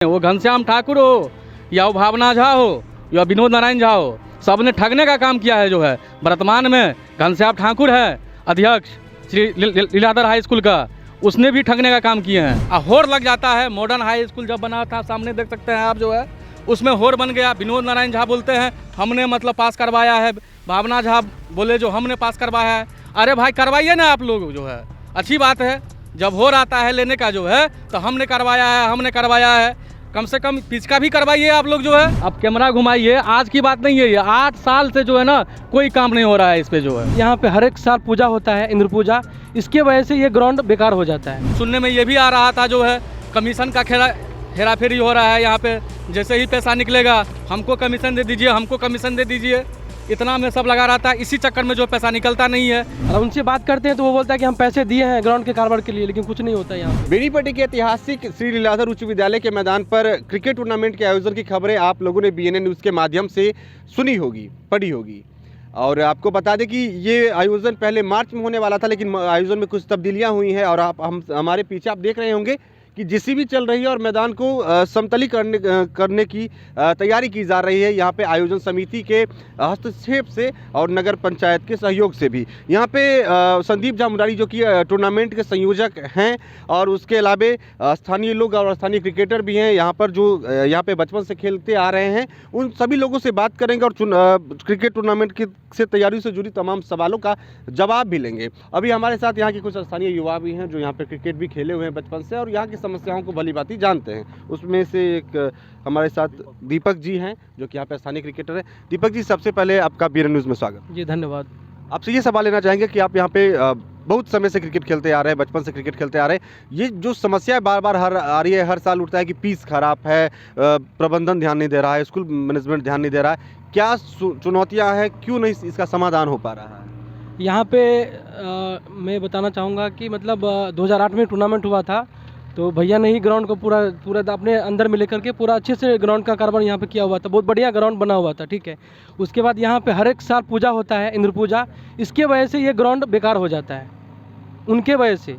वो घनश्याम ठाकुर हो या वो भावना झा हो या विनोद नारायण झा हो, सबने ठगने का काम किया है। जो है वर्तमान में घनश्याम ठाकुर है अध्यक्ष श्री लीलाधर हाई स्कूल का, उसने भी ठगने का काम किए हैं। होड़ लग जाता है। मॉडर्न हाई स्कूल जब बना था, सामने देख सकते हैं आप, जो है उसमें होड़ बन गया। विनोद नारायण झा बोलते हैं हमने मतलब पास करवाया है, भावना झा बोले जो हमने पास करवाया है। अरे भाई करवाइए ना आप लोग, जो है अच्छी बात है। जब हो आता है लेने का जो है तो हमने करवाया है, कम से कम पिचका भी करवाइए आप लोग। जो है अब कैमरा घुमाइए, आज की बात नहीं है, ये 8 साल से जो है ना कोई काम नहीं हो रहा है इस पे। जो है यहाँ पे हर एक साल पूजा होता है, इंद्र पूजा, इसके वजह से ये ग्राउंड बेकार हो जाता है। सुनने में ये भी आ रहा था जो है कमीशन का हेराफेरी हो रहा है यहाँ पे। जैसे ही पैसा निकलेगा हमको कमीशन दे दीजिए, हमको कमीशन दे दीजिए, इतना में सब लगा रहता है। इसी चक्कर में जो पैसा निकलता नहीं है। और उनसे बात करते हैं तो वो बोलता है कि हम पैसे दिए हैं ग्राउंड के कारोबार के लिए, लेकिन कुछ नहीं होता है यहाँ पे। बेनीपट्टी के ऐतिहासिक श्री लीलाधर उच्च विद्यालय के मैदान पर क्रिकेट टूर्नामेंट के आयोजन की खबरें आप लोगों ने BNN न्यूज़ के माध्यम से सुनी होगी, पढ़ी होगी। और आपको बता दें कि ये आयोजन पहले मार्च में होने वाला था, लेकिन आयोजन में कुछ तब्दीलियां हुई हैं। और हम हमारे पीछे आप देख रहे होंगे कि JCB चल रही है और मैदान को समतलीकरण करने की तैयारी की जा रही है। यहाँ पे आयोजन समिति के हस्तक्षेप से और नगर पंचायत के सहयोग से भी। यहाँ पे संदीप झा मुरारी जो कि टूर्नामेंट के संयोजक हैं, और उसके अलावा स्थानीय लोग और स्थानीय क्रिकेटर भी हैं यहाँ पर, जो यहाँ पे बचपन से खेलते आ रहे हैं। उन सभी लोगों से बात करेंगे और क्रिकेट टूर्नामेंट की से तैयारी से जुड़ी तमाम सवालों का जवाब भी लेंगे। अभी हमारे साथ यहाँ के कुछ स्थानीय युवा भी हैं जो यहाँ पे क्रिकेट भी खेले हुए हैं बचपन से और यहाँ की समस्याओं को भली भांति जानते हैं। उसमें से एक हमारे साथ दीपक जी हैं जो कि यहाँ पे स्थानीय क्रिकेटर हैं। दीपक जी, सबसे पहले आपका BNN न्यूज़ में स्वागत। जी धन्यवाद। आपसे ये सवाल लेना चाहेंगे कि आप यहाँ पे बहुत समय से क्रिकेट खेलते आ रहे हैं, बचपन से क्रिकेट खेलते आ रहे हैं। ये जो समस्या बार बार आ रही है, हर साल उठता है कि पिच खराब है, प्रबंधन ध्यान नहीं दे रहा है, स्कूल मैनेजमेंट ध्यान नहीं दे रहा है, क्या चुनौतियाँ हैं, क्यों नहीं इसका समाधान हो पा रहा है? यहाँ पे मैं बताना चाहूँगा कि मतलब 2008 में टूर्नामेंट हुआ था, तो भैया ने ही ग्राउंड को पूरा अपने अंदर में लेकर के पूरा अच्छे से ग्राउंड का कारोबार यहाँ पे किया हुआ था। बहुत बढ़िया ग्राउंड बना हुआ था, ठीक है। उसके बाद यहाँ पे हर एक साल पूजा होता है, इंद्र पूजा, इसके वजह से ये ग्राउंड बेकार हो जाता है, उनके वजह से।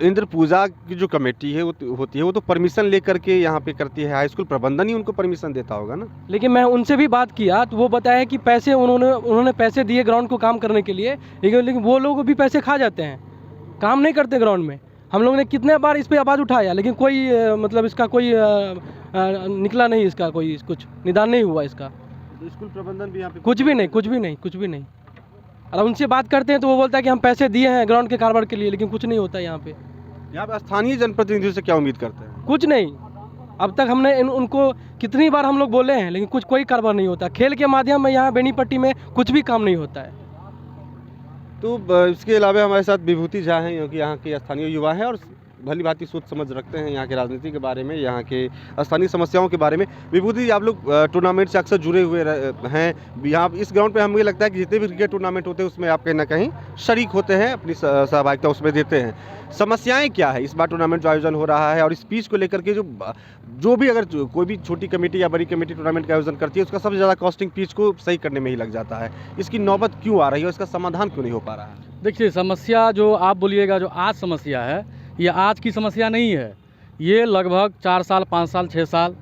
इंद्र पूजा की जो कमेटी है होती है वो तो परमिशन लेकर के यहाँ पे करती है, हाई स्कूल प्रबंधन ही उनको परमिशन देता होगा ना। लेकिन मैं उनसे भी बात किया तो वो बताया कि पैसे उन्होंने पैसे दिए ग्राउंड को काम करने के लिए, लेकिन वो लोग भी पैसे खा जाते हैं, काम नहीं करते ग्राउंड में। हम लोगों ने कितने बार इस पर आवाज़ उठाया, लेकिन कोई मतलब इसका कोई निकला नहीं, इसका कोई कुछ निदान नहीं हुआ इसका। तो स्कूल प्रबंधन भी यहाँ पे कुछ भी नहीं। और उनसे बात करते हैं तो वो बोलता है कि हम पैसे दिए हैं ग्राउंड के कारोबार के लिए, लेकिन कुछ नहीं होता है यहाँ पे। यहाँ पे स्थानीय जनप्रतिनिधियों से क्या उम्मीद करते हैं? कुछ नहीं। अब तक हमने उनको कितनी बार हम लोग बोले हैं, लेकिन कोई कारोबार नहीं होता। खेल के माध्यम में यहाँ बेनीपट्टी में कुछ भी काम नहीं होता है। तो इसके अलावा हमारे साथ विभूति झा हैं, क्योंकि यहाँ के स्थानीय युवा हैं और भली भांति सोच समझ रखते हैं यहाँ के राजनीति के बारे में, यहाँ के स्थानीय समस्याओं के बारे में। विभूति, आप लोग टूर्नामेंट से अक्सर जुड़े हुए हैं। यहाँ इस ग्राउंड पे हमें लगता है कि जितने भी क्रिकेट टूर्नामेंट होते हैं उसमें आप कहीं ना कहीं शरीक होते हैं, अपनी सहभागिता उसमें देते हैं। समस्याएं क्या है इस बार टूर्नामेंट जो आयोजन हो रहा है, और इस पिच को लेकर के जो भी अगर कोई भी छोटी कमेटी या बड़ी कमेटी टूर्नामेंट का आयोजन करती है, उसका सबसे ज़्यादा कॉस्टिंग पिच को सही करने में ही लग जाता है। इसकी नौबत क्यों आ रही है, इसका समाधान क्यों नहीं हो पा रहा है? देखिए, समस्या जो आप बोलिएगा जो आज समस्या है, ये आज की समस्या नहीं है। ये लगभग 4 साल 5 साल 6 साल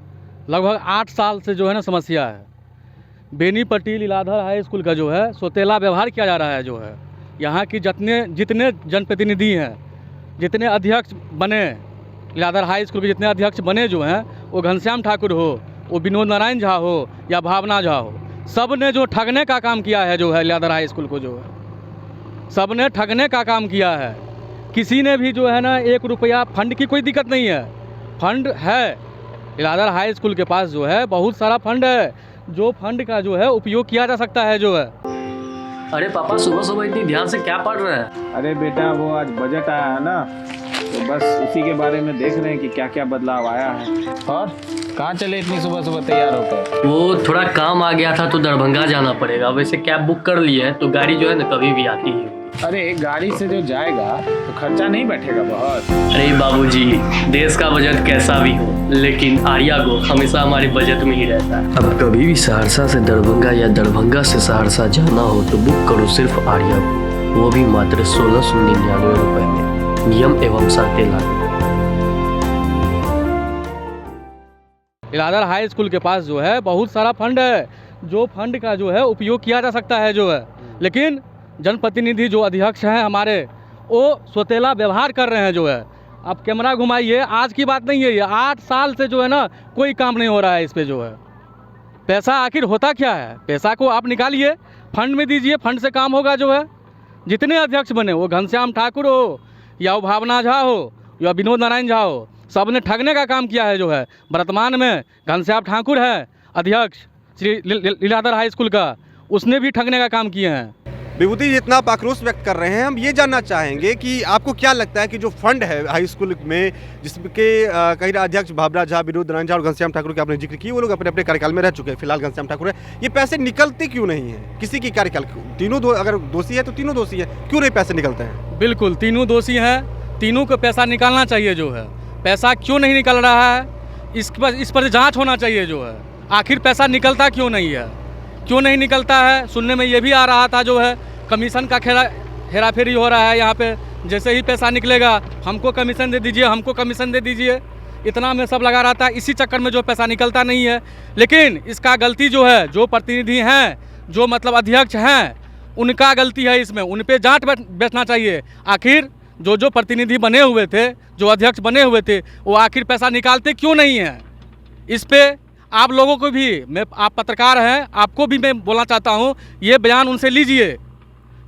लगभग 8 साल से जो है ना समस्या है। बेनीपट्टी लीलाधर हाई स्कूल का जो है सोतेला व्यवहार किया जा रहा है। जो है यहाँ की जितने जनप्रतिनिधि हैं, जितने अध्यक्ष बने लीलाधर हाई स्कूल के, जितने अध्यक्ष बने जो हैं, वो घनश्याम ठाकुर हो, वो विनोद नारायण झा हो या भावना झा हो, सब ने जो ठगने का काम किया है जो है लीलाधर हाई स्कूल को, जो है सब ने ठगने का काम किया है। किसी ने भी जो है ना 1 रुपया फंड की कोई दिक्कत नहीं है। फंड है लीलाधर हाई स्कूल के पास, जो है बहुत सारा फंड है, जो फंड का जो है उपयोग किया जा सकता है। जो है अरे पापा, सुबह सुबह इतनी ध्यान से क्या पढ़ रहे हैं? अरे बेटा, वो आज बजट आया है ना, तो बस उसी के बारे में देख रहे हैं कि क्या क्या बदलाव आया है। और कहाँ चले इतनी सुबह सुबह तैयार होकर? वो थोड़ा काम आ गया था तो दरभंगा जाना पड़ेगा। वैसे कैब बुक कर लिए है तो गाड़ी जो है ना कभी भी आती है। अरे गाड़ी से जो जाएगा तो खर्चा नहीं बैठेगा बहुत? अरे बाबूजी, देश का बजट कैसा भी हो, लेकिन आर्या गो हमेशा हमारे बजट में ही रहता है। अब कभी भी सहरसा से दरभंगा या दरभंगा से सहरसा जाना हो तो बुक करो सिर्फ आर्या गो, वो भी मात्र 1699 रुपए में। नियम एवं शर्तें लागू। लीलाधर हाई स्कूल के पास जो है बहुत सारा फंड है, जो फंड का जो है उपयोग किया जा सकता है जो है, लेकिन जनप्रतिनिधि जो अध्यक्ष हैं हमारे, वो सोतेला व्यवहार कर रहे हैं जो है। आप कैमरा घुमाइए, आज की बात नहीं है ये, 8 साल से जो है ना कोई काम नहीं हो रहा है इस पे जो है। पैसा आखिर होता क्या है? पैसा को आप निकालिए, फंड में दीजिए, फंड से काम होगा जो है। जितने अध्यक्ष बने, वो घनश्याम ठाकुर हो या वो भावना झा हो या विनोद नारायण झा हो, सब ने ठगने का काम किया है जो है। वर्तमान में घनश्याम ठाकुर है अध्यक्ष श्री लीलाधर हाई स्कूल का, उसने भी ठगने का काम किए हैं। विभूति जी, इतना आप आक्रोश व्यक्त कर रहे हैं, हम ये जानना चाहेंगे कि आपको क्या लगता है कि जो फंड है हाई स्कूल में, जिसके कई अध्यक्ष भावना झा, विनोद नारायण झा और घनश्याम ठाकुर के आपने जिक्र किया, वो लोग अपने अपने कार्यकाल में रह चुके हैं, फिलहाल घनश्याम ठाकुर है, ये पैसे निकलते क्यों नहीं हैं किसी की कार्यकाल? तीनों अगर दोषी है तो तीनों दोषी है, क्यों नहीं पैसे निकलते हैं? बिल्कुल, तीनों दोषी हैं, तीनों को पैसा निकालना चाहिए जो है। पैसा क्यों नहीं निकल रहा है, इस पर जाँच होना चाहिए जो है। आखिर पैसा निकलता क्यों नहीं है, क्यों नहीं निकलता है? सुनने में ये भी आ रहा था जो है कमीशन का हेराफेरी हो रहा है यहाँ पे। जैसे ही पैसा निकलेगा हमको कमीशन दे दीजिए, हमको कमीशन दे दीजिए, इतना में सब लगा रहता है। इसी चक्कर में जो पैसा निकलता नहीं है। लेकिन इसका गलती जो है, जो प्रतिनिधि हैं, जो मतलब अध्यक्ष हैं, उनका गलती है इसमें। उन पे जांच बैठना चाहिए। आखिर जो प्रतिनिधि बने हुए थे, जो अध्यक्ष बने हुए थे, वो आखिर पैसा निकालते क्यों नहीं हैं? इस पे आप लोगों को भी, आप पत्रकार हैं, आपको भी मैं बोलना चाहता हूँ, ये बयान उनसे लीजिए,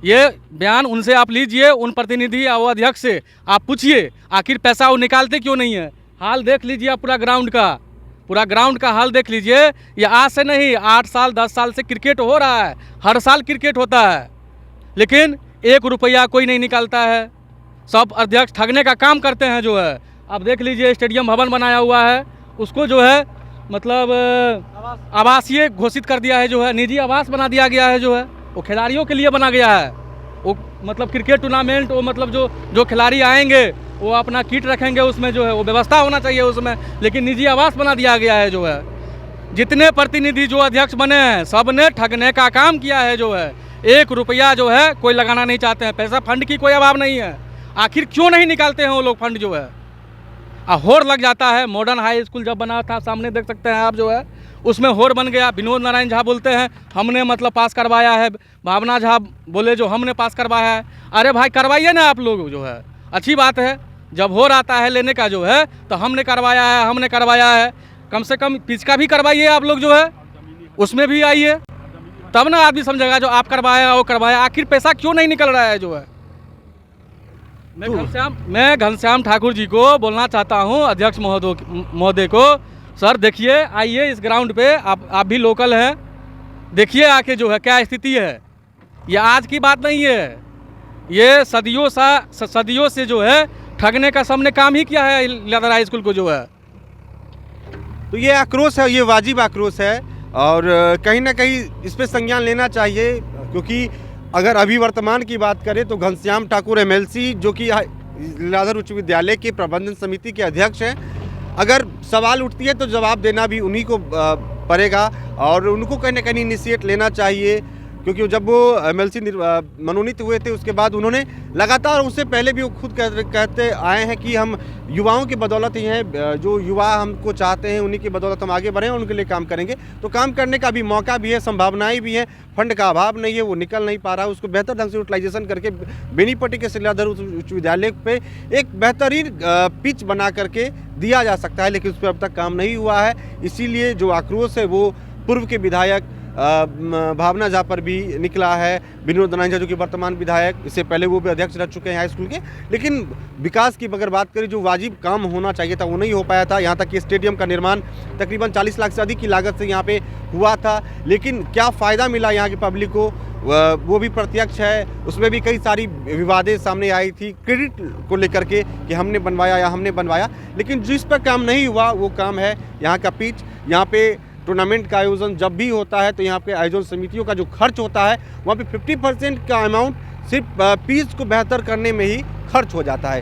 ये बयान उनसे आप लीजिए, उन प्रतिनिधि या वो अध्यक्ष से आप पूछिए आखिर पैसा वो निकालते क्यों नहीं है। हाल देख लीजिए आप पूरा ग्राउंड का हाल देख लीजिए। ये आज से नहीं, 8 साल 10 साल से क्रिकेट हो रहा है, हर साल क्रिकेट होता है, लेकिन 1 रुपया कोई नहीं निकालता है। सब अध्यक्ष ठगने का काम करते हैं जो है। आप देख लीजिए स्टेडियम भवन बनाया हुआ है, उसको जो है मतलब आवासीय घोषित कर दिया है जो है, निजी आवास बना दिया गया है जो है। वो खिलाड़ियों के लिए बना गया है, वो मतलब क्रिकेट टूर्नामेंट, वो मतलब जो खिलाड़ी आएंगे वो अपना किट रखेंगे उसमें जो है, वो व्यवस्था होना चाहिए उसमें, लेकिन निजी आवास बना दिया गया है जो है। जितने प्रतिनिधि जो अध्यक्ष बने हैं, सब ने ठगने का काम किया है जो है। 1 रुपया जो है कोई लगाना नहीं चाहते हैं। पैसा फंड की कोई अभाव नहीं है, आखिर क्यों नहीं निकालते हैं वो लोग फंड जो है। होड़ लग जाता है। मॉडर्न हाई स्कूल जब बना था, सामने देख सकते हैं आप जो है, उसमें होड़ बन गया। विनोद नारायण झा बोलते हैं हमने मतलब पास करवाया है, भावना झा बोले जो हमने पास करवाया है। अरे भाई करवाइए ना आप लोग जो है, अच्छी बात है। जब होड़ आता है लेने का जो है, तो हमने करवाया है, कम से कम पिच का भी करवाइए आप लोग जो है, उसमें भी आइए, तब ना आदमी समझेगा जो आप करवाया वो करवाया। आखिर पैसा क्यों नहीं निकल रहा है जो है। मैं घनश्याम ठाकुर जी को बोलना चाहता हूँ, अध्यक्ष महोदय को, सर देखिए, आइए इस ग्राउंड पे, आप भी लोकल हैं, देखिए आके जो है क्या स्थिति है। ये आज की बात नहीं है, ये सदियों से जो है ठगने का सबने काम ही किया है लीलाधर हाई स्कूल को जो है। तो ये आक्रोश है, ये वाजिब आक्रोश है, और कहीं ना कहीं इस पर संज्ञान लेना चाहिए, क्योंकि अगर अभी वर्तमान की बात करें तो घनश्याम ठाकुर MLC, जो कि लीलाधर उच्च विद्यालय के प्रबंधन समिति के अध्यक्ष हैं, अगर सवाल उठती है तो जवाब देना भी उन्हीं को पड़ेगा, और उनको कहीं ना कहीं इनिशिएट लेना चाहिए, क्योंकि जब वो MLC मनोनीत हुए थे उसके बाद उन्होंने लगातार, उससे पहले भी वो खुद कहते आए हैं कि हम युवाओं की बदौलत ही हैं, जो युवा हमको चाहते हैं उन्हीं की बदौलत हम आगे बढ़े, उनके लिए काम करेंगे। तो काम करने का भी मौका भी है, संभावनाएं भी हैं, फंड का अभाव नहीं है, वो निकल नहीं पा रहा है, उसको बेहतर ढंग से यूटिलाइजेशन करके बेनीपट्टी के लीलाधर उच्च विद्यालय पे एक बेहतरीन पिच बना करके दिया जा सकता है, लेकिन उस पर अब तक काम नहीं हुआ है। इसीलिए जो आक्रोश है वो पूर्व के विधायक भावना झा पर भी निकला है, विनोद नारायण झा जो कि वर्तमान विधायक, इससे पहले वो भी अध्यक्ष रह चुके हैं हाई स्कूल के। लेकिन विकास की अगर बात करें, जो वाजिब काम होना चाहिए था वो नहीं हो पाया था। यहाँ तक कि स्टेडियम का निर्माण तकरीबन 40 लाख से अधिक की लागत से यहाँ पे हुआ था, लेकिन क्या फ़ायदा मिला यहाँ की पब्लिक को, वो भी प्रत्यक्ष है। उसमें भी कई सारी विवादें सामने आई थी क्रेडिट को लेकर के कि हमने बनवाया, लेकिन जिस पर काम नहीं हुआ वो काम है यहाँ का पिच। यहाँ पे टूर्नामेंट का आयोजन जब भी होता है तो यहाँ पे आयोजन समितियों का जो खर्च होता है, वहाँ पे 50% का अमाउंट सिर्फ पिच को बेहतर करने में ही खर्च हो जाता है।